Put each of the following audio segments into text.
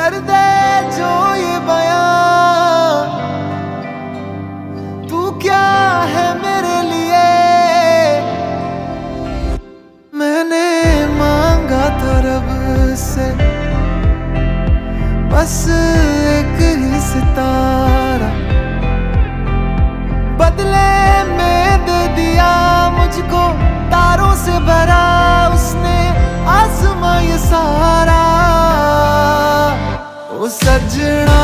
कर दे जो ये बयां, तू क्या है मेरे लिए। मैंने मांगा था रब से बस एक ही सितारा, बदले में दे दिया मुझको तारों से भरा उसने आसमां ये सारा। ओ सजना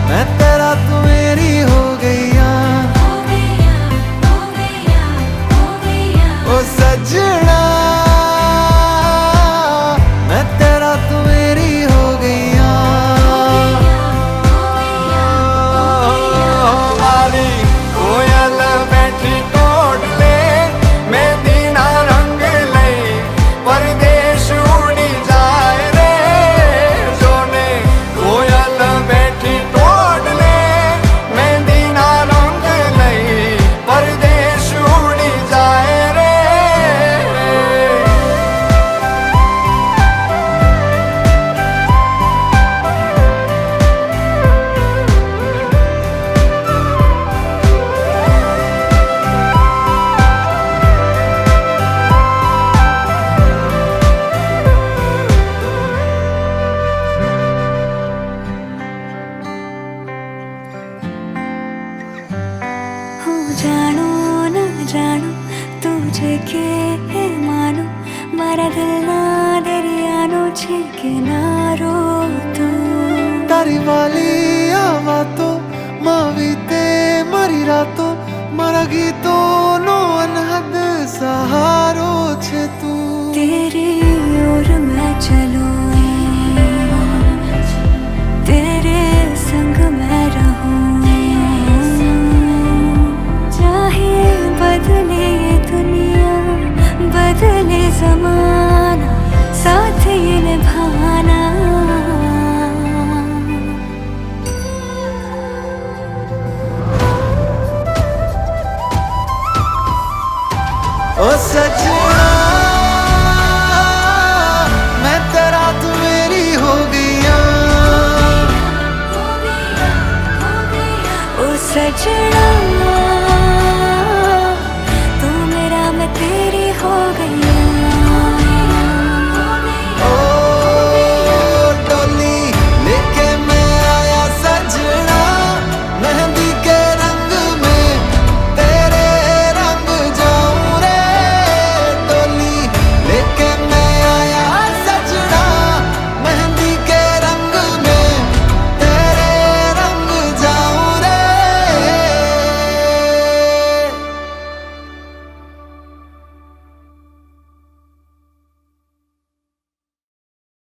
मैं तेरा तू मेरी हो गईया, ओ सजना मैं तेरा तू मेरी हो गईया। मारी कोयल बैठी टोडले मेहंदी ना रंग ले, परदेश उड़ी जाए रे सोने। कोयल बैठी टोडले मेहंदी ना रंग ले, परदेश उड़ी जाए रे। जानो न जानो तुझे के मानो, मारा दिल ना दरियानो छे किनारो तू। तारी वाली आवा तो मावी ते मारी रातो, मारा गीतो नो अनहद सहारो छे तू। तेरी ओर मैं चलूं, तेरे संग मैं रहूं, चाहे बदले ये दुनिया बदले जमाना, साथ ये निभाना। ओ सजना मैं तेरा तू मेरी हो गईया, ओ सजना